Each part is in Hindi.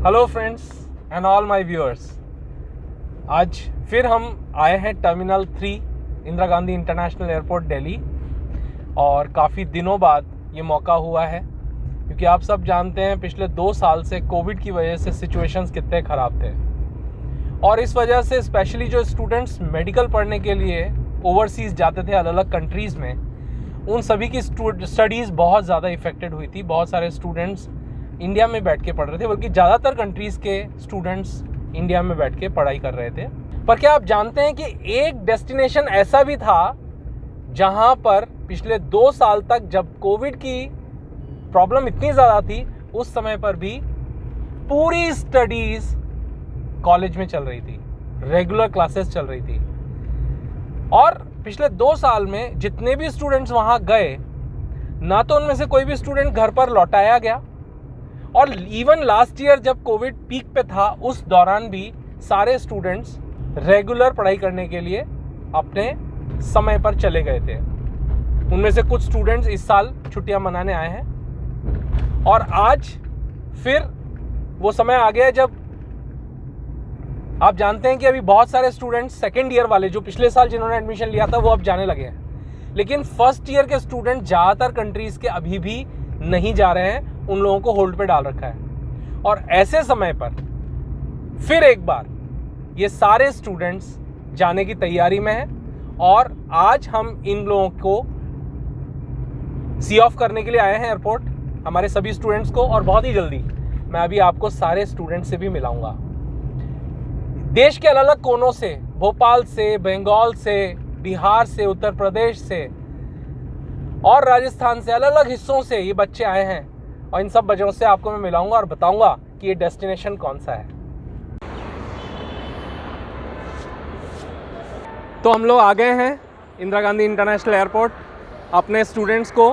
Hello friends and all my viewers, आज फिर हम आए हैं terminal 3 Indira Gandhi international airport Delhi. और काफ़ी दिनों बाद ये मौका हुआ है क्योंकि आप सब जानते हैं पिछले 2 साल से कोविड की वजह से सिचुएशंस कितने ख़राब थे। और इस वजह से स्पेशली जो स्टूडेंट्स मेडिकल पढ़ने के लिए ओवरसीज़ जाते थे अलग अलग कंट्रीज़ में, उन सभी की स्टडीज़ बहुत ज़्यादा इफ़ेक्टेड हुई थी। बहुत सारे स्टूडेंट्स इंडिया में बैठ के पढ़ रहे थे, बल्कि ज़्यादातर कंट्रीज़ के स्टूडेंट्स इंडिया में बैठ के पढ़ाई कर रहे थे। पर क्या आप जानते हैं कि एक डेस्टिनेशन ऐसा भी था जहां पर पिछले 2 साल तक जब कोविड की प्रॉब्लम इतनी ज़्यादा थी, उस समय पर भी पूरी स्टडीज़ कॉलेज में चल रही थी, रेगुलर क्लासेस चल रही थी। और पिछले 2 साल में जितने भी स्टूडेंट्स वहाँ गए, ना तो उनमें से कोई भी स्टूडेंट घर पर लौटाया गया, और इवन लास्ट ईयर जब कोविड पीक पे था उस दौरान भी सारे स्टूडेंट्स रेगुलर पढ़ाई करने के लिए अपने समय पर चले गए थे। उनमें से कुछ स्टूडेंट्स इस साल छुट्टियां मनाने आए हैं, और आज फिर वो समय आ गया जब आप जानते हैं कि अभी बहुत सारे स्टूडेंट्स सेकेंड ईयर वाले जो पिछले साल जिन्होंने एडमिशन लिया था वो अब जाने लगे हैं, लेकिन फर्स्ट ईयर के स्टूडेंट ज़्यादातर कंट्रीज़ के अभी भी नहीं जा रहे हैं, उन लोगों को होल्ड पे डाल रखा है। और ऐसे समय पर फिर एक बार ये सारे स्टूडेंट्स जाने की तैयारी में हैं, और आज हम इन लोगों को सी ऑफ करने के लिए आए हैं एयरपोर्ट, हमारे सभी स्टूडेंट्स को। और बहुत ही जल्दी मैं अभी आपको सारे स्टूडेंट्स से भी मिलाऊंगा, देश के अलग अलग कोनों से, भोपाल से, बंगाल से, बिहार से, उत्तर प्रदेश से और राजस्थान से, अलग अलग हिस्सों से ये बच्चे आए हैं। और इन सब बच्चों से आपको मैं मिलाऊंगा और बताऊंगा कि ये डेस्टिनेशन कौन सा है। तो हम लोग आ गए हैं इंदिरा गांधी इंटरनेशनल एयरपोर्ट। अपने स्टूडेंट्स को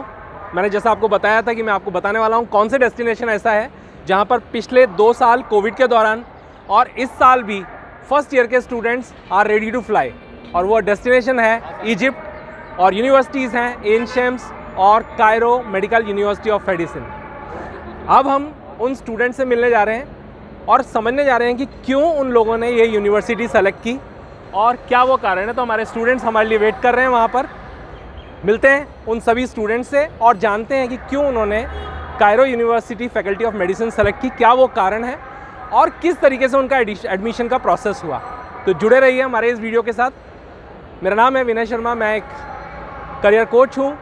मैंने जैसा आपको बताया था कि मैं आपको बताने वाला हूँ कौन से डेस्टिनेशन ऐसा है जहाँ पर पिछले 2 साल कोविड के दौरान और इस साल भी फर्स्ट ईयर के students are ready to fly. और वो डेस्टिनेशन है इजिप्ट, और यूनिवर्सिटीज़ हैं एनशेम्स और Cairo medical university of medicine. अब हम उन स्टूडेंट से मिलने जा रहे हैं और समझने जा रहे हैं कि क्यों उन लोगों ने ये यूनिवर्सिटी सेलेक्ट की और क्या वो कारण है। तो हमारे स्टूडेंट्स हमारे लिए वेट कर रहे हैं वहाँ पर। मिलते हैं उन सभी स्टूडेंट्स से और जानते हैं कि क्यों उन्होंने Cairo university faculty of medicine select की, क्या वो कारण है और किस तरीके से उनका एडमिशन का प्रोसेस हुआ। तो जुड़े रहिए हमारे इस वीडियो के साथ। मेरा नाम है विनय शर्मा, मैं एक करियर कोच हूँ,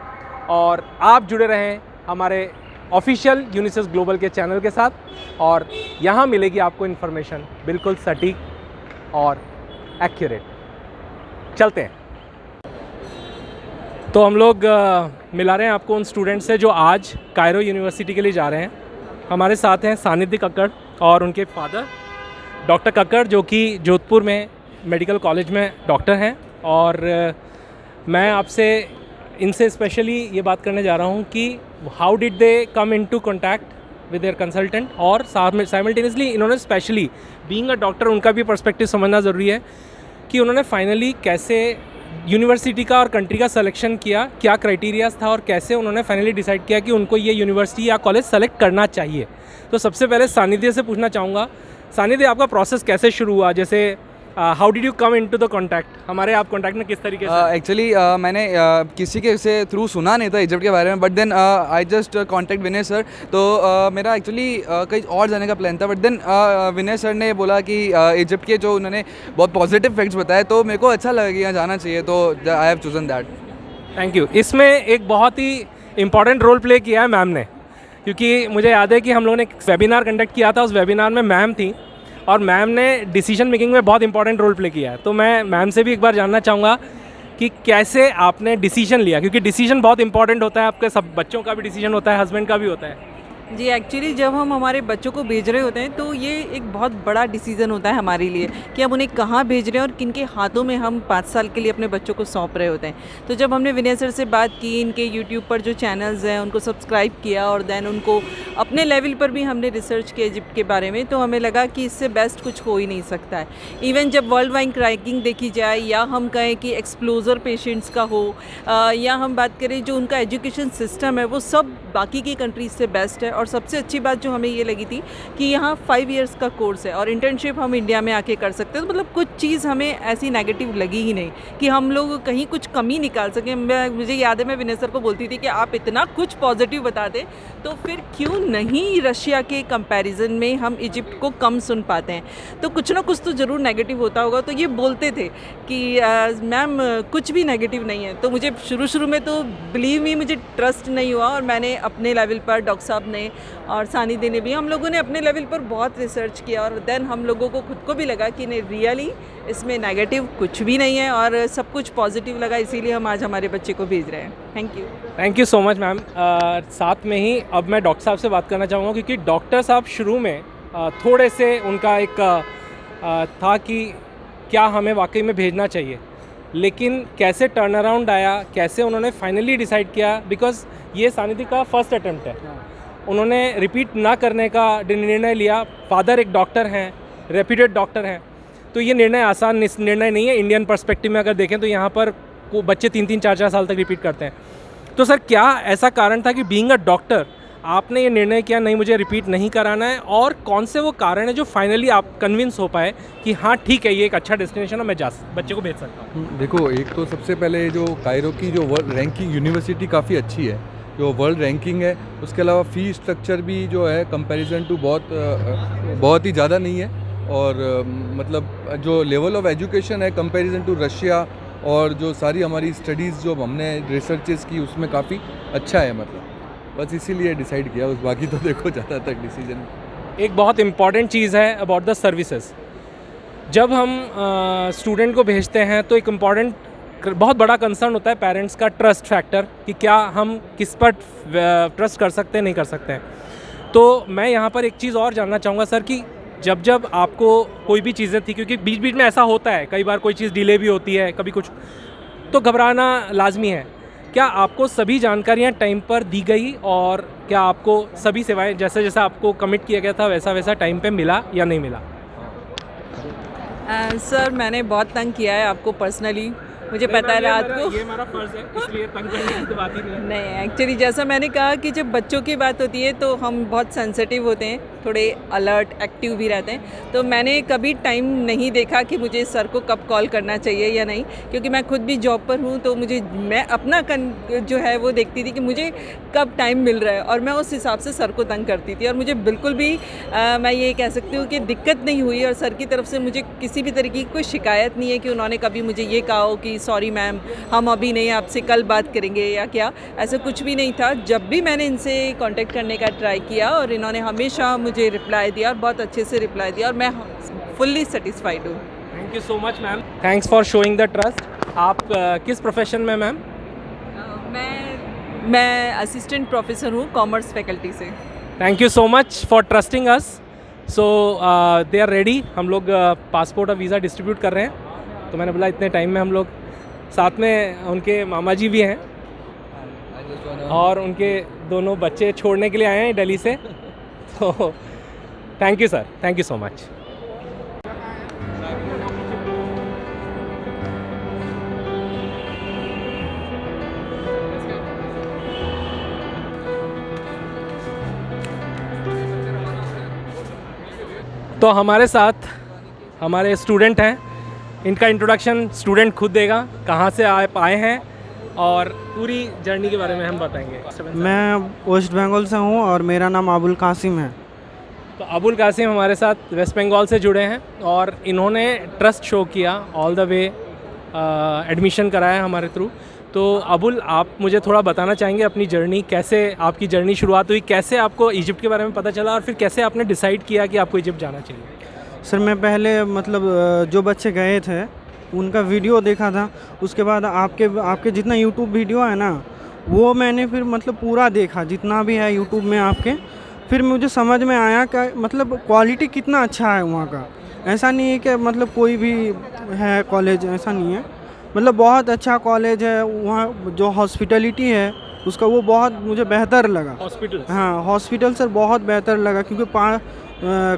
और आप जुड़े रहें हमारे ऑफिशियल यूनिसेस ग्लोबल के चैनल के साथ, और यहाँ मिलेगी आपको इन्फॉर्मेशन बिल्कुल सटीक और एक्यूरेट। चलते हैं। तो हम लोग मिला रहे हैं आपको उन स्टूडेंट से जो आज कायरो यूनिवर्सिटी के लिए जा रहे हैं। हमारे साथ हैं सानिध्य कक्कड़ और उनके फादर डॉक्टर कक्कड़, जो कि जोधपुर में मेडिकल कॉलेज में डॉक्टर हैं। और मैं आपसे इनसे स्पेशली ये बात करने जा रहा हूँ कि how did they come into contact with their consultant, और साइमल्टेनियसली इन्होंने स्पेशली बीइंग अ डॉक्टर उनका भी पर्सपेक्टिव समझना ज़रूरी है कि उन्होंने फाइनली कैसे यूनिवर्सिटी का और कंट्री का सिलेक्शन किया, क्या क्राइटेरियाज था और कैसे उन्होंने फाइनली डिसाइड किया कि उनको ये यूनिवर्सिटी या कॉलेज सेलेक्ट करना चाहिए। तो सबसे पहले सानिध्य से पूछना चाहूँगा, सानिध्य आपका प्रोसेस कैसे शुरू हुआ? जैसे how did you come into the contact, हमारे आप कॉन्टैक्ट में किस तरीके से? एक्चुअली मैंने किसी के से थ्रू सुना नहीं था इजिप्ट के बारे में, but then I just contact Vinay sir. तो मेरा एक्चुअली कहीं और जाने का प्लान था, बट देन विनय सर ने बोला कि इजिप्ट के जो उन्होंने बहुत पॉजिटिव फैक्ट्स बताए, तो मेरे को अच्छा लगा कि यहाँ जाना चाहिए, तो I have chosen that. Thank you. इसमें एक बहुत ही इम्पॉर्टेंट रोल प्ले किया है मैम ने, क्योंकि मुझे याद है कि हम लोगों ने एक वेबिनार कंडक्ट किया था, उस वेबिनार में मैम थी और मैम ने डिसीजन मेकिंग में बहुत इंपॉर्टेंट रोल प्ले किया है। तो मैं मैम से भी एक बार जानना चाहूँगा कि कैसे आपने डिसीजन लिया, क्योंकि डिसीजन बहुत इंपॉर्टेंट होता है, आपके सब बच्चों का भी डिसीजन होता है, हस्बैंड का भी होता है। जी एक्चुअली जब हम हमारे बच्चों को भेज रहे होते हैं तो ये एक बहुत बड़ा डिसीज़न होता है हमारे लिए कि हम उन्हें कहाँ भेज रहे हैं और किन के हाथों में हम 5 साल के लिए अपने बच्चों को सौंप रहे होते हैं। तो जब हमने विनय सर से बात की, इनके यूट्यूब पर जो चैनल्स हैं उनको सब्सक्राइब किया और देन उनको अपने लेवल पर भी हमने रिसर्च किया इजिप्ट के बारे में, तो हमें लगा कि इससे बेस्ट कुछ हो ही नहीं सकता है। इवन जब वर्ल्ड वाइड रैंकिंग देखी जाए या हम कहें कि एक्सप्लोजर पेशेंट्स का हो या हम बात करें जो उनका एजुकेशन सिस्टम है, वो सब बाकी की कंट्रीज से बेस्ट है। और सबसे अच्छी बात जो हमें ये लगी थी कि यहाँ 5 इयर्स का कोर्स है और इंटर्नशिप हम इंडिया में आके कर सकते हैं। तो मतलब कुछ चीज़ हमें ऐसी नेगेटिव लगी ही नहीं कि हम लोग कहीं कुछ कमी निकाल सकें। मुझे याद है मैं विनय सर को बोलती थी कि आप इतना कुछ पॉजिटिव बताते तो फिर क्यों नहीं रशिया के कंपैरिजन में हम इजिप्ट को कम सुन पाते हैं। तो कुछ ना कुछ तो ज़रूर नेगेटिव होता होगा। तो ये बोलते थे कि मैम कुछ भी नेगेटिव नहीं है। तो मुझे शुरू में तो बिलीव मी मुझे ट्रस्ट नहीं हुआ और मैंने अपने लेवल पर डॉक्टर साहब ने और सानिध्य ने भी हम लोगों ने अपने लेवल पर बहुत रिसर्च किया और देन हम लोगों को खुद को भी लगा कि नहीं रियली इसमें नेगेटिव कुछ भी नहीं है और सब कुछ पॉजिटिव लगा, इसीलिए हम आज हमारे बच्चे को भेज रहे हैं। Thank you so much ma'am. साथ में ही अब मैं डॉक्टर साहब से बात करना चाहूँगा क्योंकि डॉक्टर साहब शुरू में थोड़े से उनका एक था कि क्या हमें वाकई में भेजना चाहिए, लेकिन कैसे टर्न अराउंड आया, कैसे उन्होंने फाइनली डिसाइड किया, बिकॉज ये सानिध्य का फर्स्ट अटेम्प्ट है। उन्होंने रिपीट ना करने का निर्णय लिया। फादर एक डॉक्टर हैं, रेप्यूटेड डॉक्टर हैं, तो ये निर्णय आसान निर्णय नहीं है। इंडियन पर्सपेक्टिव में अगर देखें तो यहाँ पर बच्चे 3-3, 4-4 साल तक रिपीट करते हैं। तो सर क्या ऐसा कारण था कि बीइंग अ डॉक्टर आपने ये निर्णय किया नहीं मुझे रिपीट नहीं कराना है, और कौन से वो कारण है जो फाइनली आप कन्विंस हो पाए कि हाँ ठीक है ये एक अच्छा डेस्टिनेशन है, मैं बच्चे को भेज सकता हूँ? देखो, एक तो सबसे पहले जो कायरो की जो वर्ल्ड रैंकिंग यूनिवर्सिटी काफ़ी अच्छी है, जो वर्ल्ड रैंकिंग है। उसके अलावा फ़ी स्ट्रक्चर भी जो है कंपैरिजन टू बहुत ही ज़्यादा नहीं है, और मतलब जो लेवल ऑफ एजुकेशन है कंपैरिजन टू रशिया और जो सारी हमारी स्टडीज़ जो हमने रिसर्चेस की उसमें काफ़ी अच्छा है। मतलब बस इसीलिए डिसाइड किया, उस बाकी तो देखो ज़्यादा तक डिसीजन। एक बहुत इम्पॉर्टेंट चीज़ है अबाउट द सर्विसेज। जब हम स्टूडेंट को भेजते हैं तो एक इम्पॉर्टेंट बहुत बड़ा कंसर्न होता है पेरेंट्स का, ट्रस्ट फैक्टर, कि क्या हम किस पर ट्रस्ट कर सकते हैं नहीं कर सकते हैं। तो मैं यहाँ पर एक चीज़ और जानना चाहूँगा सर कि जब आपको कोई भी चीज़ें थी, क्योंकि बीच बीच में ऐसा होता है कई बार कोई चीज़ डिले भी होती है, कभी कुछ, तो घबराना लाजमी है। क्या आपको सभी जानकारियाँ टाइम पर दी गई और क्या आपको सभी सेवाएं जैसे जैसा आपको कमिट किया गया था वैसा वैसा टाइम पे मिला या नहीं मिला? सर मैंने बहुत तंग किया है आपको पर्सनली, मुझे पता है रात को। ये हमारा फर्ज है, इसलिए तंग करने की तो बात ही नहीं है। एक्चुअली जैसा मैंने कहा कि जब बच्चों की बात होती है तो हम बहुत सेंसिटिव होते हैं, थोड़े अलर्ट एक्टिव भी रहते हैं। तो मैंने कभी टाइम नहीं देखा कि मुझे सर को कब कॉल करना चाहिए या नहीं, क्योंकि मैं खुद भी जॉब पर हूँ। तो मैं अपना जो है वो देखती थी कि मुझे कब टाइम मिल रहा है और मैं उस हिसाब से सर को तंग करती थी। और मुझे बिल्कुल भी मैं ये कह सकती हूँ कि दिक्कत नहीं हुई और सर की तरफ से मुझे किसी भी तरीके की कोई शिकायत नहीं है कि उन्होंने कभी मुझे ये कहा हो कि सॉरी मैम हम अभी नहीं, आपसे कल बात करेंगे या क्या, ऐसा कुछ भी नहीं था। जब भी मैंने इनसे कांटेक्ट करने का ट्राई किया और इन्होंने हमेशा मुझे रिप्लाई दिया और बहुत अच्छे से रिप्लाई दिया और मैं फुल्ली सेटिस्फाइड हूँ। Thank you so much ma'am, thanks for showing the trust. आप किस प्रोफेशन में मैम? मैं असिस्टेंट प्रोफेसर हूँ कॉमर्स फैकल्टी से। Thank you so much for trusting us. So they are ready. हम लोग पासपोर्ट और वीज़ा डिस्ट्रीब्यूट कर रहे हैं, तो मैंने बोला इतने टाइम में हम लोग, साथ में उनके मामा जी भी हैं और उनके दोनों बच्चे छोड़ने के लिए आए हैं दिल्ली से। तो thank you sir, thank you so much. तो हमारे साथ हमारे स्टूडेंट हैं, इनका इंट्रोडक्शन स्टूडेंट खुद देगा, कहाँ से आप आए हैं और पूरी जर्नी के बारे में हम बताएंगे। मैं वेस्ट बंगाल से हूँ और मेरा नाम अबुल कासिम है। तो अबुल कासिम हमारे साथ वेस्ट बंगाल से जुड़े हैं और इन्होंने ट्रस्ट शो किया, ऑल द वे एडमिशन कराया हमारे थ्रू। तो अबुल, आप मुझे थोड़ा बताना चाहेंगे अपनी जर्नी, कैसे आपकी जर्नी शुरुआत हुई, कैसे आपको इजिप्ट के बारे में पता चला और फिर कैसे आपने डिसाइड किया कि आपको इजिप्ट जाना चाहिए? सर मैं पहले मतलब जो बच्चे गए थे उनका वीडियो देखा था, उसके बाद आपके जितना यूट्यूब वीडियो है ना वो मैंने फिर मतलब पूरा देखा जितना भी है यूट्यूब में आपके। फिर मुझे समझ में आया कि मतलब क्वालिटी कितना अच्छा है वहाँ का। ऐसा नहीं है कि मतलब कोई भी है कॉलेज, ऐसा नहीं है, मतलब बहुत अच्छा कॉलेज है वहाँ। जो हॉस्पिटलिटी है उसका वो बहुत मुझे बेहतर लगा। हॉस्पिटल? हाँ, हॉस्पिटल सर बहुत बेहतर लगा, क्योंकि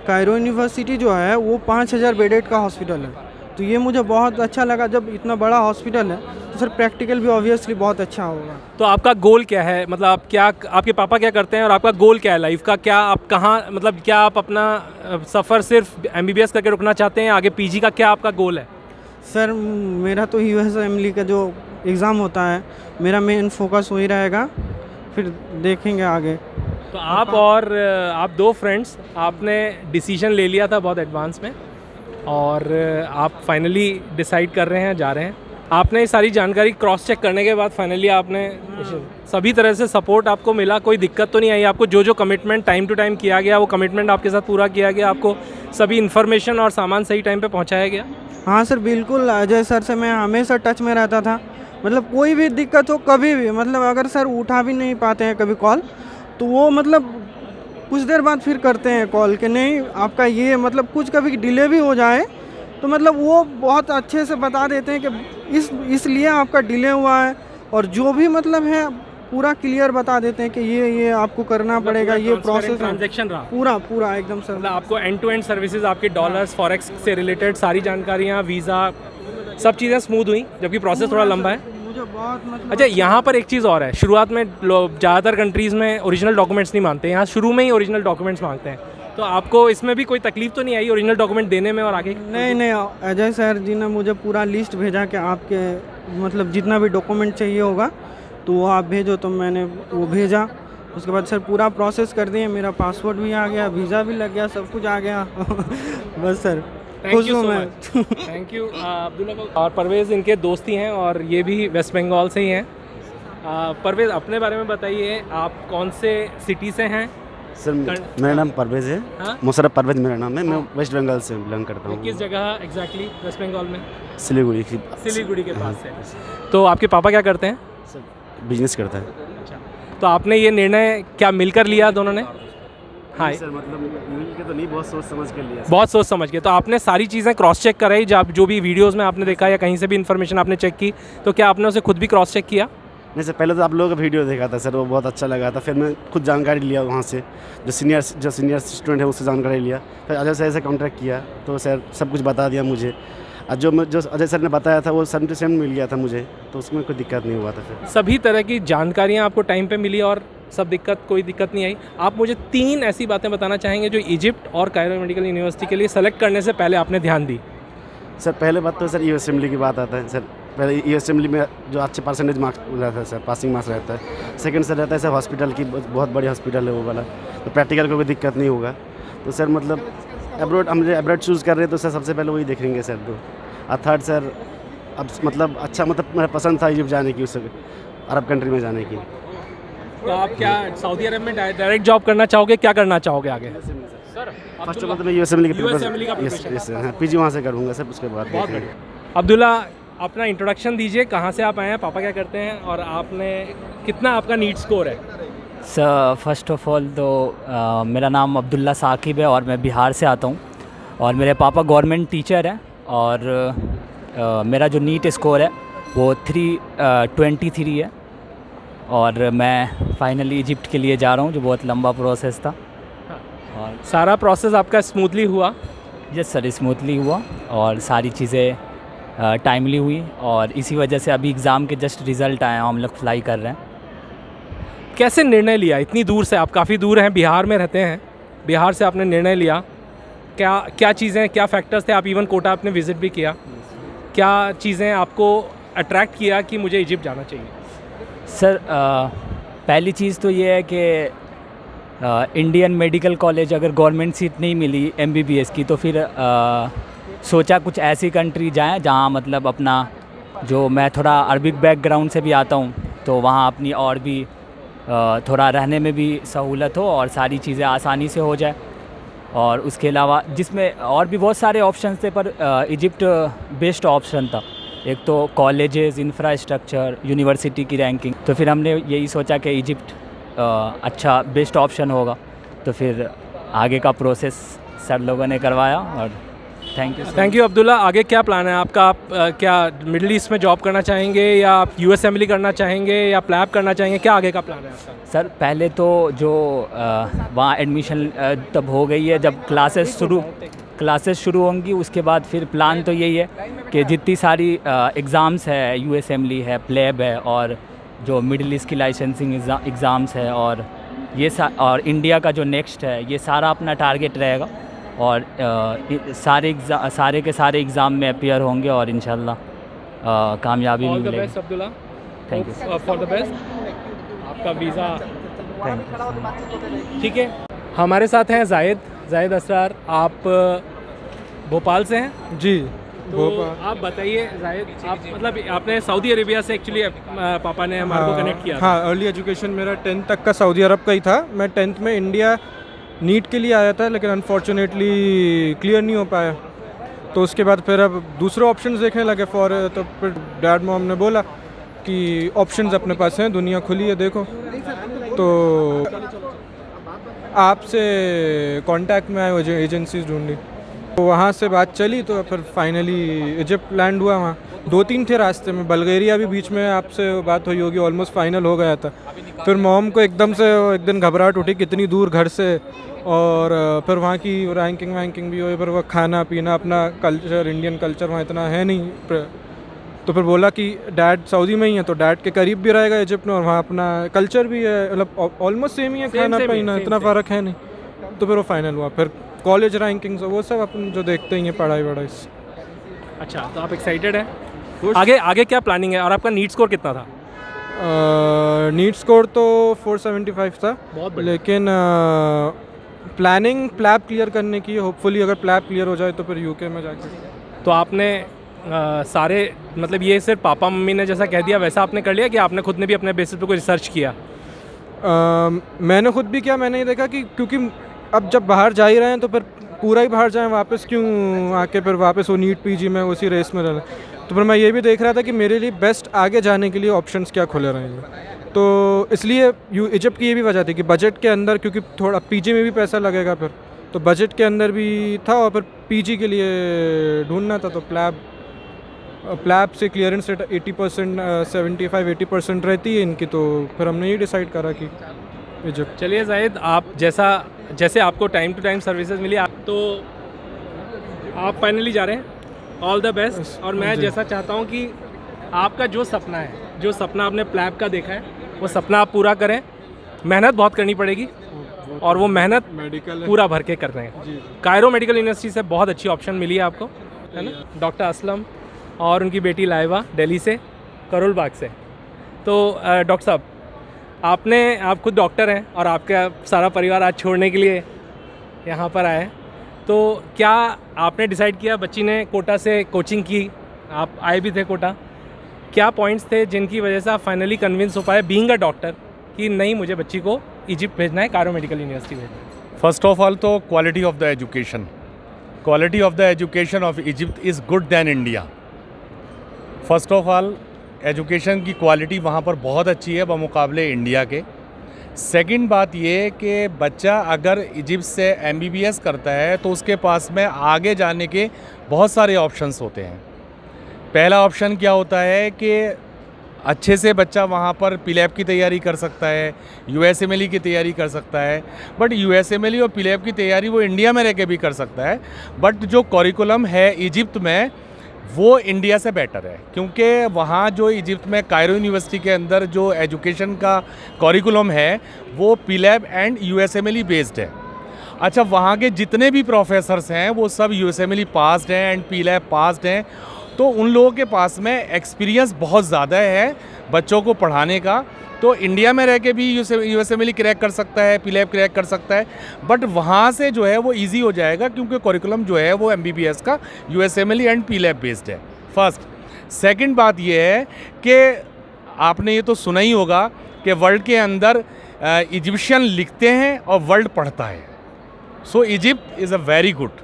कायरो यूनिवर्सिटी जो है वो 5000 बेडेड का हॉस्पिटल है तो ये मुझे बहुत अच्छा लगा। जब इतना बड़ा हॉस्पिटल है तो सर प्रैक्टिकल भी ऑब्वियसली बहुत अच्छा होगा। तो आपका गोल क्या है, मतलब आप क्या, आपके पापा क्या करते हैं और आपका गोल क्या है लाइफ का? क्या आप कहाँ, मतलब क्या आप अपना सफ़र सिर्फ MBBS करके रुकना चाहते हैं, आगे PG का क्या आपका गोल है? सर मेरा तो USMLE का जो एग्ज़ाम होता है मेरा मेन फोकस वही रहेगा, फिर देखेंगे आगे। तो आप और आप 2 फ्रेंड्स, आपने डिसीजन ले लिया था बहुत एडवांस में और आप फाइनली डिसाइड कर रहे हैं, जा रहे हैं। आपने ये सारी जानकारी क्रॉस चेक करने के बाद फाइनली आपने सभी तरह से सपोर्ट आपको मिला, कोई दिक्कत तो नहीं आई आपको? जो कमिटमेंट टाइम टू टाइम किया गया वो कमिटमेंट आपके साथ पूरा किया गया, आपको सभी इन्फॉर्मेशन और सामान सही टाइम पे पहुंचाया गया? हाँ सर बिल्कुल, अजय सर से मैं हमेशा टच में रहता था। मतलब कोई भी दिक्कत हो कभी भी, मतलब अगर सर उठा भी नहीं पाते हैं कभी कॉल, तो वो मतलब कुछ देर बाद फिर करते हैं कॉल कि नहीं आपका ये, मतलब कुछ कभी डिले भी हो जाए तो मतलब वो बहुत अच्छे से बता देते हैं कि इसलिए आपका डिले हुआ है, और जो भी मतलब है पूरा क्लियर बता देते हैं कि ये आपको करना पड़ेगा, ये प्रोसेस ट्रांजैक्शन रहा पूरा एकदम सर। मतलब आपको एंड टू एंड सर्विसेज, आपके डॉलर्स फॉरेक्स से रिलेटेड सारी जानकारियाँ, वीज़ा, सब चीज़ें स्मूथ हुई, जबकि प्रोसेस थोड़ा लंबा है। मुझे बहुत मतलब अच्छा, यहाँ पर एक चीज़ और है, शुरुआत में लोग ज़्यादातर कंट्रीज़ में ओरिजिनल डॉक्यूमेंट्स नहीं मांगते, यहाँ शुरू में ही ओरिजिनल डॉक्यूमेंट्स मांगते हैं। तो आपको इसमें भी कोई तकलीफ तो नहीं आई ओरिजिनल डॉक्यूमेंट देने में और आगे? नहीं, अजय सर जी ने मुझे पूरा लिस्ट भेजा कि आपके मतलब जितना भी डॉक्यूमेंट चाहिए होगा तो वो आप भेजो, तो मैंने वो भेजा। उसके बाद सर पूरा प्रोसेस कर दिए, मेरा पासपोर्ट भी आ गया, वीज़ा भी लग गया, सब कुछ आ गया। बस sir thank you so much. Thank you Abdullah. और परवेज़ इनके दोस्त ही हैं और ये भी वेस्ट बंगाल से ही हैं। परवेज़ अपने बारे में बताइए, आप कौन से सिटी से हैं? सर मेरा नाम परवेज़ है। हाँ? मुशर्रफ परवेज़ मेरा नाम है। मैं वेस्ट बंगाल से बिलोंग करता हूँ। किस जगह एग्जैक्टली वेस्ट बंगाल में? सिलीगुड़ी सिलीगुड़ी के पास से। तो आपके पापा क्या करते हैं? सर बिजनेस करता है। अच्छा, तो आपने ये निर्णय क्या मिलकर लिया दोनों ने? हाँ सर मतलब मिल के तो नहीं, बहुत सोच समझ के लिया। बहुत सोच समझ के। तो आपने सारी चीज़ें क्रॉस चेक कराई, जब जो भी वीडियोस में आपने देखा या कहीं से भी इन्फॉर्मेशन आपने चेक की, तो क्या आपने उसे खुद भी क्रॉस चेक किया? नहीं सर, पहले तो आप लोगों का वीडियो देखा था सर, वो बहुत अच्छा लगा था। फिर मैं खुद जानकारी लिया वहाँ से, जो सीनियर स्टूडेंट है उससे जानकारी लिया। फिर अजय सर से कॉन्टैक्ट किया तो सर सब कुछ बता दिया मुझे। और जो अजय सर ने बताया था वो 100% मिल गया था मुझे, तो उसमें कोई दिक्कत नहीं हुआ था। फिर सभी तरह की जानकारियाँ आपको टाइम पे मिली और सब कोई दिक्कत नहीं आई। आप मुझे 3 ऐसी बातें बताना चाहेंगे जो इजिप्ट और कायरो मेडिकल यूनिवर्सिटी के लिए सेलेक्ट करने से पहले आपने ध्यान दी? सर पहले बात तो सर USMLE की बात आता है सर। पहले USMLE में जो अच्छे परसेंटेज मार्क्स रहता है सर, पासिंग मार्क्स रहता है। सेकंड सर रहता है सर हॉस्पिटल की, बहुत बड़ी हॉस्पिटल है वो वाला, तो प्रैक्टिकल को कोई दिक्कत नहीं होगा। तो सर मतलब एब्रॉड चूज़ कर रहे हैं तो सर सबसे पहले वही देखेंगे सर। तो और थर्ड सर अब मतलब अच्छा, मतलब मेरा पसंद था इजिप्ट जाने की, उस अरब कंट्री में जाने की। तो आप क्या सऊदी अरब में डायरेक्ट जॉब करना चाहोगे, क्या करना चाहोगे आगे? सर फर्स्ट ऑफ ऑल तो मैं USMLE की USMLE का preparation। PG वहाँ से करूँगा सर, उसके बाद बहुत देखेंगे। बढ़िया। अब्दुल्ला, अपना इंट्रोडक्शन दीजिए, कहाँ से आप आए हैं, पापा क्या करते हैं और आपने कितना आपका नीट स्कोर है? सर फर्स्ट ऑफ ऑल तो मेरा नाम अब्दुल्ला साकिब है और मैं बिहार से आता हूँ और मेरे पापा गवर्नमेंट टीचर हैं और मेरा जो नीट स्कोर है वो 323 है और मैं फाइनली इजिप्ट के लिए जा रहा हूँ, जो बहुत लंबा प्रोसेस था। और सारा प्रोसेस आपका स्मूथली हुआ? यस सर, स्मूथली हुआ और सारी चीज़ें टाइमली हुई और इसी वजह से अभी एग्ज़ाम के जस्ट रिज़ल्ट आए हैं, हम लोग फ्लाई कर रहे हैं। कैसे निर्णय लिया, इतनी दूर से, आप काफ़ी दूर हैं, बिहार में रहते हैं, बिहार से आपने निर्णय लिया, क्या चीज़ें, क्या फैक्टर्स थे? आप इवन कोटा आपने विज़िट भी किया, क्या चीज़ें आपको अट्रैक्ट किया कि मुझे इजिप्ट जाना चाहिए? सर पहली चीज़ तो ये है कि इंडियन मेडिकल कॉलेज अगर गवर्नमेंट सीट नहीं मिली MBBS की, तो फिर सोचा कुछ ऐसी कंट्री जाएं जहां मतलब अपना, जो मैं थोड़ा अरबिक बैकग्राउंड से भी आता हूं, तो वहां अपनी और भी थोड़ा रहने में भी सहूलत हो और सारी चीज़ें आसानी से हो जाए। और उसके अलावा जिसमें और भी बहुत सारे ऑप्शन थे, पर इजिप्ट बेस्ट ऑप्शन था। एक तो कॉलेजेस, इंफ्रास्ट्रक्चर, यूनिवर्सिटी की रैंकिंग, तो फिर हमने यही सोचा कि इजिप्ट अच्छा बेस्ट ऑप्शन होगा। तो फिर आगे का प्रोसेस सर लोगों ने करवाया और थैंक यू अब्दुल्ला। आगे क्या प्लान है आपका? आप क्या मिडिल ईस्ट में जॉब करना चाहेंगे या आप USMLE करना चाहेंगे या प्लैब करना चाहेंगे? क्या आगे का प्लान है आपका? सर पहले तो जो वहाँ एडमिशन तब हो गई है जब क्लासेस शुरू होंगी उसके बाद फिर प्लान तो यही है कि जितनी सारी एग्ज़ाम्स है, यू असेंबली है, प्लेब है और जो मिडिल ईस्ट की लाइसेंसिंग एग्ज़ाम्स है और ये और इंडिया का जो नेक्स्ट है, ये सारा अपना टारगेट रहेगा और सारे के सारे एग्ज़ाम में अपीयर होंगे और इंशाल्लाह कामयाबी भी मिलेगी। Abdullah, thank you for the best. आपका वीज़ा थैंक यू। ठीक है। हमारे साथ हैं जाहिद असरार, आप भोपाल से हैं? जी तो आप बताइए जाहिद, आप मतलब आपने सऊदी अरेबिया से एक्चुअली पापा ने हमारे को कनेक्ट किया था। हाँ, अर्ली एजुकेशन मेरा 10th तक का सऊदी अरब का ही था। मैं 10th में इंडिया नीट के लिए आया था, लेकिन अनफॉर्चुनेटली क्लियर नहीं हो पाया। तो उसके बाद फिर अब दूसरे ऑप्शंस देखने लगे तो फिर डैड मॉम ने बोला कि ऑप्शंस अपने पास हैं, दुनिया खुली है, देखो। तो आपसे कांटेक्ट में आए, एजेंसीज ढूंढी, तो वहाँ से बात चली, तो फिर फाइनली इजिप्ट लैंड हुआ। वहाँ 2-3 थे रास्ते में, बल्गेरिया भी बीच में आपसे बात हुई होगी, ऑलमोस्ट फाइनल हो गया था। फिर मॉम को एकदम से एक दिन घबराहट उठी, कितनी दूर घर से, और फिर वहाँ की रैंकिंग भी हुई, फिर वह खाना पीना, अपना कल्चर, इंडियन कल्चर वहाँ इतना है नहीं। तो फिर बोला कि डैड सऊदी में ही है, तो डैड के करीब भी रहेगा इजिप्ट में, और वहाँ अपना कल्चर भी है, मतलब ऑलमोस्ट सेम ही है, खाना पीना इतना फ़र्क है नहीं। तो फिर वो फाइनल हुआ। फिर कॉलेज रैंकिंग्स वो सब अपन जो देखते ही हैं, पढ़ाई वढ़ाई। अच्छा, तो आप एक्साइटेड हैं? आगे क्या प्लानिंग है? और आपका नीट स्कोर कितना था? नीट स्कोर तो 475 था, बहुत बढ़िया। लेकिन प्लानिंग प्लैब क्लियर करने की, होपफुली अगर प्लैब क्लियर हो जाए तो फिर यूके में जाके। तो आपने सारे मतलब ये सिर्फ पापा मम्मी ने जैसा कह दिया वैसा आपने कर लिया कि आपने खुद ने भी अपने बेसिस पे कोई रिसर्च किया? मैंने खुद भी किया। मैंने ये देखा कि क्योंकि अब जब बाहर जा ही रहे हैं तो फिर पूरा ही बाहर जाएं, वापस क्यों आके फिर वापस वो नीट पीजी में उसी रेस में रहना। तो फिर मैं ये भी देख रहा था कि मेरे लिए बेस्ट आगे जाने के लिए ऑप्शंस क्या खुले रहेंगे। तो इसलिए इजिप्ट की ये भी वजह थी कि बजट के अंदर, क्योंकि थोड़ा पीजी में भी पैसा लगेगा फिर, तो बजट के अंदर भी था, और फिर पीजी के लिए ढूंढना था। तो प्लैब से क्लियरेंस रेट 80%, 75-80% रहती है इनकी, तो फिर हमने ये डिसाइड करा कि इजिप्ट। चलिए जाहिद, आप जैसे आपको टाइम टू टाइम सर्विसेज मिली, तो आप फाइनली जा रहे हैं, ऑल द बेस्ट। और मैं जैसा चाहता हूँ कि आपका जो सपना है, जो सपना आपने प्लैब का देखा है, वो सपना आप पूरा करें। मेहनत बहुत करनी पड़ेगी और वो मेहनत मेडिकल पूरा भर के कर रहे हैं। कायरो मेडिकल यूनिवर्सिटी से बहुत अच्छी ऑप्शन मिली है आपको, है ना? डॉक्टर असलम और उनकी बेटी लाइबा दिल्ली से, करोल बाग से। तो डॉक्टर साहब, आप खुद डॉक्टर हैं और आपका सारा परिवार आज छोड़ने के लिए यहाँ पर आए हैं। तो क्या आपने डिसाइड किया, बच्ची ने कोटा से कोचिंग की, आप आए भी थे कोटा, क्या पॉइंट्स थे जिनकी वजह से आप फाइनली कन्विंस हो पाए बीइंग अ डॉक्टर कि नहीं, मुझे बच्ची को इजिप्ट भेजना है, कायरो मेडिकल यूनिवर्सिटी भेजना है? फर्स्ट ऑफ ऑल तो quality of the education of Egypt is good than India. First of all education की क्वालिटी वहाँ पर बहुत अच्छी है बमुकाबले इंडिया के। सेकंड बात ये कि बच्चा अगर इजिप्ट से MBBS करता है तो उसके पास में आगे जाने के बहुत सारे ऑप्शंस होते हैं। पहला ऑप्शन क्या होता है कि अच्छे से बच्चा वहाँ पर PLAB की तैयारी कर सकता है, USMLE की तैयारी कर सकता है। बट USMLE और PLAB की तैयारी वो इंडिया में रह के भी कर सकता है, बट जो करिकुलम है इजिप्ट में वो इंडिया से बेटर है, क्योंकि वहाँ जो इजिप्ट में कायरो यूनिवर्सिटी के अंदर जो एजुकेशन का करिकुलम है वो PLAB एंड USMLE बेस्ड है। अच्छा, वहाँ के जितने भी प्रोफेसर्स हैं वो सब USMLE पास्ड हैं एंड PLAB पास्ड हैं, तो उन लोगों के पास में एक्सपीरियंस बहुत ज़्यादा है बच्चों को पढ़ाने का। तो इंडिया में रह के भी USMLE क्रैक कर सकता है, PLAB क्रैक कर सकता है, बट वहाँ से जो है वो इजी हो जाएगा क्योंकि करिकुलम जो है वो MBBS का USMLE एंड PLAB बेस्ड है। फर्स्ट। सेकंड बात ये है कि आपने ये तो सुना ही होगा कि वर्ल्ड के अंदर इजिप्शियन लिखते हैं और वर्ल्ड पढ़ता है। So Egypt is a very good.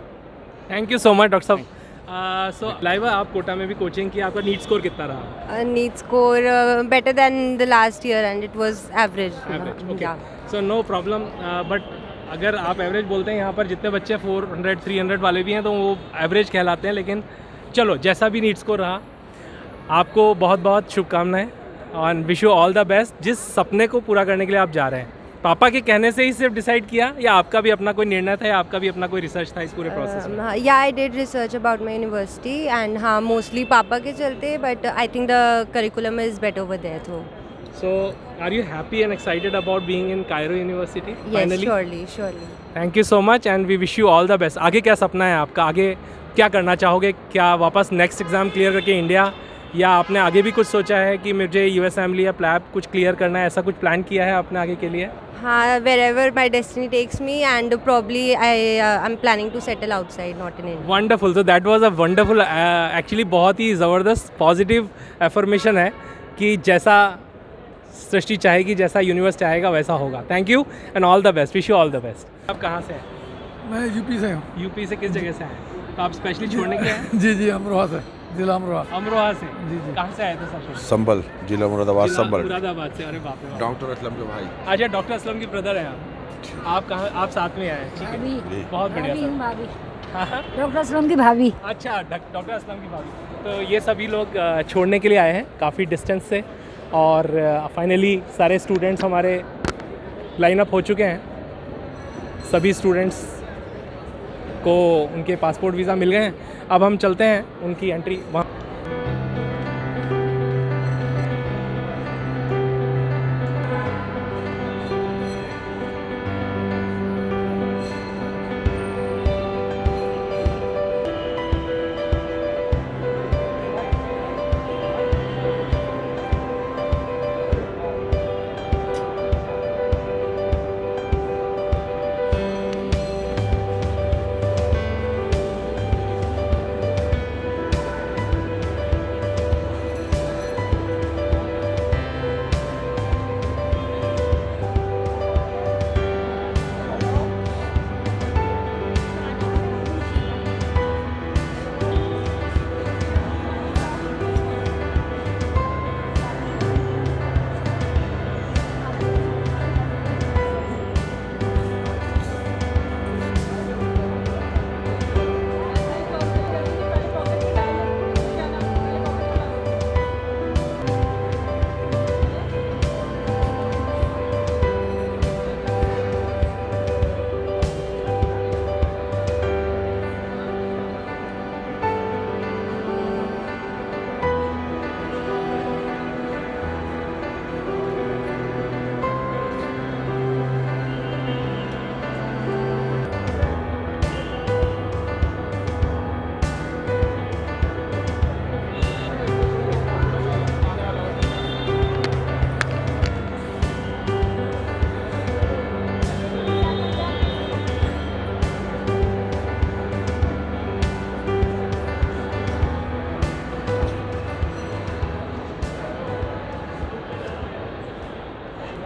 Thank you so much doctor साहब। सो लाइबा, आप कोटा में भी कोचिंग की, आपका नीट स्कोर कितना रहा? NEET score better than the last year and it was average. Average, Yeah. So no problem. But अगर आप एवरेज बोलते हैं, यहाँ पर जितने बच्चे 400-300 वाले भी हैं तो वो एवरेज कहलाते हैं। लेकिन चलो, जैसा भी नीट स्कोर रहा, आपको बहुत बहुत शुभकामनाएं और wish you all the best. जिस सपने को पूरा करने के लिए आप जा रहे हैं पापा के कहने से ही सिर्फ डिसाइड किया या आपका भी अपना कोई निर्णय था या आपका भी अपना कोई रिसर्च था इस पूरे प्रोसेस में? Yeah, I did research about my university and हाँ mostly पापा के चलते, but I think the curriculum is better over there too. So, are you happy and excited about being in Cairo University? Yes, Finally? surely. Thank you so much and we wish you all the best. आगे क्या सपना है आपका? आगे क्या करना चाहोगे? क्या वापस नेक्स्ट एग्ज़ाम क्लियर करके इंडिया, या आपने आगे भी कुछ सोचा है कि मुझे यूएस असेंबली या प्लैब कुछ क्लियर करना है, ऐसा कुछ प्लान किया है आपने आगे के लिए? हाँ, wherever my destiny takes me and probably I'm planning to settle outside, not in India. Wonderful. तो that was a wonderful, actually बहुत ही ज़बरदस्त पॉजिटिव एफर्मेशन है कि जैसा सृष्टि चाहेगी, जैसा यूनिवर्स चाहेगा वैसा होगा. Thank you and all the best. Wish you all the best. आप कहाँ से हैं? मैं यूपी से हूँ. यूपी से किस जगह से हैं? तो आप स्पेशली छोड़ने के हैं? जी अमरोहा से, जिला अमरोहा. अमरोहा से? जी. कहाँ से आए थे सर? संभल, जिला मुरादाबाद. संभल. मुरादाबाद से. अरे बाप रे बाप. डॉक्टर असलम के भाई. अच्छा, डॉक्टर असलम के ब्रदर हैं आप कहाँ, आप साथ में आए? ठीक है, बहुत बढ़िया सर. डॉक्टर असलम की भाभी. अच्छा, डॉक्टर असलम की भाभी. तो ये सभी लोग छोड़ने के लिए आए हैं काफ़ी डिस्टेंस से, और फाइनली सारे स्टूडेंट्स हमारे लाइन अप हो चुके हैं. सभी स्टूडेंट्स को उनके पासपोर्ट वीज़ा मिल गए हैं. अब हम चलते हैं उनकी एंट्री वहाँ.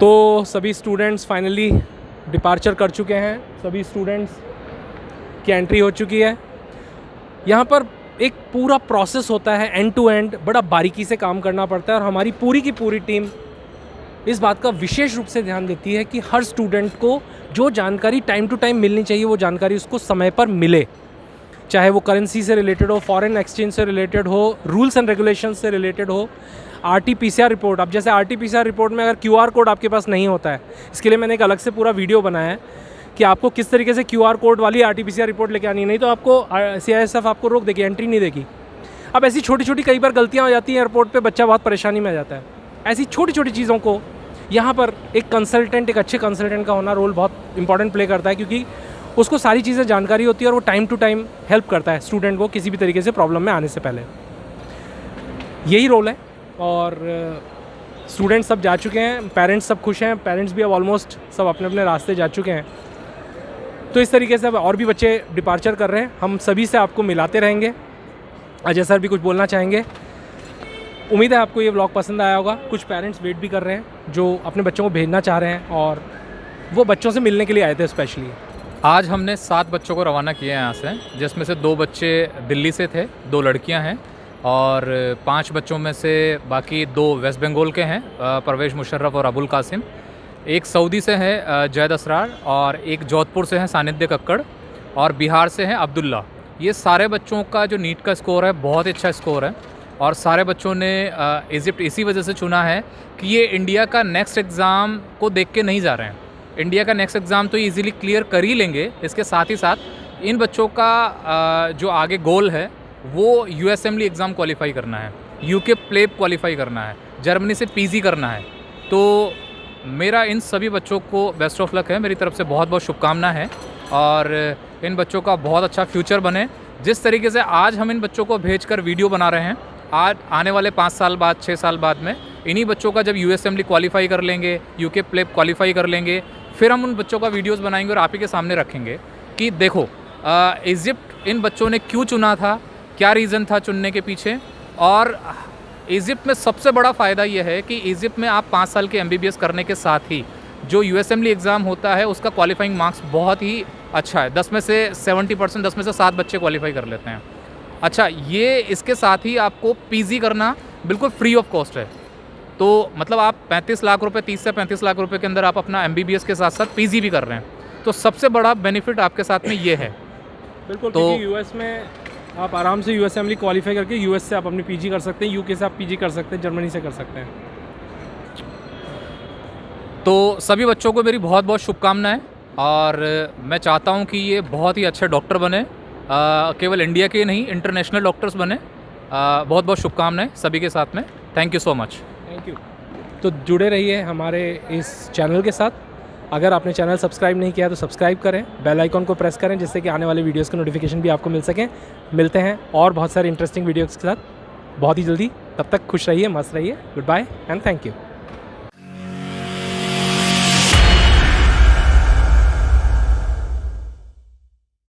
तो सभी स्टूडेंट्स फाइनली डिपार्चर कर चुके हैं. सभी स्टूडेंट्स की एंट्री हो चुकी है. यहाँ पर एक पूरा प्रोसेस होता है, एंड टू एंड बड़ा बारीकी से काम करना पड़ता है, और हमारी पूरी की पूरी टीम इस बात का विशेष रूप से ध्यान देती है कि हर स्टूडेंट को जो जानकारी टाइम टू टाइम मिलनी चाहिए वो जानकारी उसको समय पर मिले, चाहे वो करेंसी से रिलेटेड हो, फॉरेन एक्सचेंज से रिलेटेड हो, रूल्स एंड रेगुलेशन से रिलेटेड हो, RT-PCR रिपोर्ट. अब जैसे RT-PCR रिपोर्ट में अगर QR कोड आपके पास नहीं होता है, इसके लिए मैंने एक अलग से पूरा वीडियो बनाया है कि आपको किस तरीके से QR कोड वाली RT-PCR रिपोर्ट लेके आनी है, नहीं तो आपको CISF आपको रोक देगी, एंट्री नहीं देगी. अब ऐसी छोटी छोटी कई बार गलतियाँ हो जाती हैं एयरपोर्ट पे, बच्चा बहुत परेशानी में आ जाता है. ऐसी छोटी छोटी चीज़ों को यहाँ पर एक कंसल्टेंट, एक अच्छे कंसल्टेंट का होना रोल बहुत इंपॉर्टेंट प्ले करता है, क्योंकि उसको सारी चीज़ें जानकारी होती है और वो टाइम टू टाइम हेल्प करता है स्टूडेंट को किसी भी तरीके से प्रॉब्लम में आने से पहले. यही रोल है. और स्टूडेंट्स सब जा चुके हैं, पेरेंट्स सब खुश हैं, पेरेंट्स भी अब ऑलमोस्ट सब अपने अपने रास्ते जा चुके हैं. तो इस तरीके से अब और भी बच्चे डिपार्चर कर रहे हैं. हम सभी से आपको मिलाते रहेंगे. अजय सर भी कुछ बोलना चाहेंगे. उम्मीद है आपको ये व्लॉग पसंद आया होगा. कुछ पेरेंट्स वेट भी कर रहे हैं जो अपने बच्चों को भेजना चाह रहे हैं, और वो बच्चों से मिलने के लिए आए थे स्पेशली. आज हमने 7 बच्चों को रवाना किया है यहाँ से, जिसमें से 2 बच्चे दिल्ली से थे, 2 लड़कियाँ हैं, और 5 बच्चों में से बाकी 2 वेस्ट बंगाल के हैं, परवेश मुशर्रफ और अबुल कासिम. एक सऊदी से है जैद असरार, और एक जोधपुर से है सानिध्य कक्कड़, और बिहार से है अब्दुल्ला. ये सारे बच्चों का जो नीट का स्कोर है बहुत अच्छा स्कोर है, और सारे बच्चों ने इजिप्ट इसी वजह से चुना है कि ये इंडिया का नेक्स्ट एग्ज़ाम को देख के नहीं जा रहे हैं. इंडिया का नेक्स्ट एग्ज़ाम तो इजीली क्लियर कर ही लेंगे, इसके साथ ही साथ इन बच्चों का जो आगे गोल है वो यूएसएमली एग्ज़ाम क्वालिफाई करना है, यूके प्लेब क्वालिफाई करना है, जर्मनी से पीजी करना है। तो मेरा इन सभी बच्चों को बेस्ट ऑफ लक है, मेरी तरफ से बहुत बहुत शुभकामना है और इन बच्चों का बहुत अच्छा फ्यूचर बने। जिस तरीके से आज हम इन बच्चों को भेजकर वीडियो बना रहे हैं, आज आने वाले 5 साल बाद 6 साल बाद में इन्हीं बच्चों का जब यूएसएमली क्वालिफाई कर लेंगे, यूके प्लेब क्वालिफाई कर लेंगे, फिर हम उन बच्चों का वीडियोस बनाएंगे और आप ही के सामने रखेंगे कि देखो इजिप्ट इन बच्चों ने क्यों चुना था, क्या रीज़न था चुनने के पीछे। और इजिप्ट में सबसे बड़ा फ़ायदा ये है कि इजिप्ट में आप 5 साल के एमबीबीएस करने के साथ ही जो यूएसएमली एग्ज़ाम होता है उसका क्वालिफाइंग मार्क्स बहुत ही अच्छा है। 10 में से 70%, 10 में से 7 बच्चे क्वालिफाई कर लेते हैं। अच्छा, ये इसके साथ ही आपको पीजी करना बिल्कुल फ्री ऑफ कॉस्ट है। तो मतलब आप 35 लाख रुपए, 30 से 35 लाख रुपए के अंदर आप अपना एमबीबीएस के साथ साथ पीजी भी कर रहे हैं। तो सबसे बड़ा बेनिफिट आपके साथ में ये है। बिल्कुल, तो क्योंकि यूएस में आप आराम से यूएसएमली क्वालिफाई करके यूएस से आप अपनी पीजी कर सकते हैं, यूके से आप पीजी कर सकते हैं, जर्मनी से कर सकते हैं। तो सभी बच्चों को मेरी बहुत बहुत शुभकामनाएं और मैं चाहता हूं कि ये बहुत ही अच्छे डॉक्टर बने, केवल इंडिया के नहीं इंटरनेशनल डॉक्टर्स बने। बहुत बहुत शुभकामनाएं सभी के साथ में। Thank you so much. Thank you. तो जुड़े रहिए हमारे इस चैनल के साथ। अगर आपने चैनल सब्सक्राइब नहीं किया तो सब्सक्राइब करें, बेल आइकॉन को प्रेस करें जिससे कि आने वाले वीडियोस का नोटिफिकेशन भी आपको मिल सके। मिलते हैं और बहुत सारे इंटरेस्टिंग वीडियोस के साथ बहुत ही जल्दी। तब तक खुश रहिए, मस्त रहिए। Goodbye and thank you.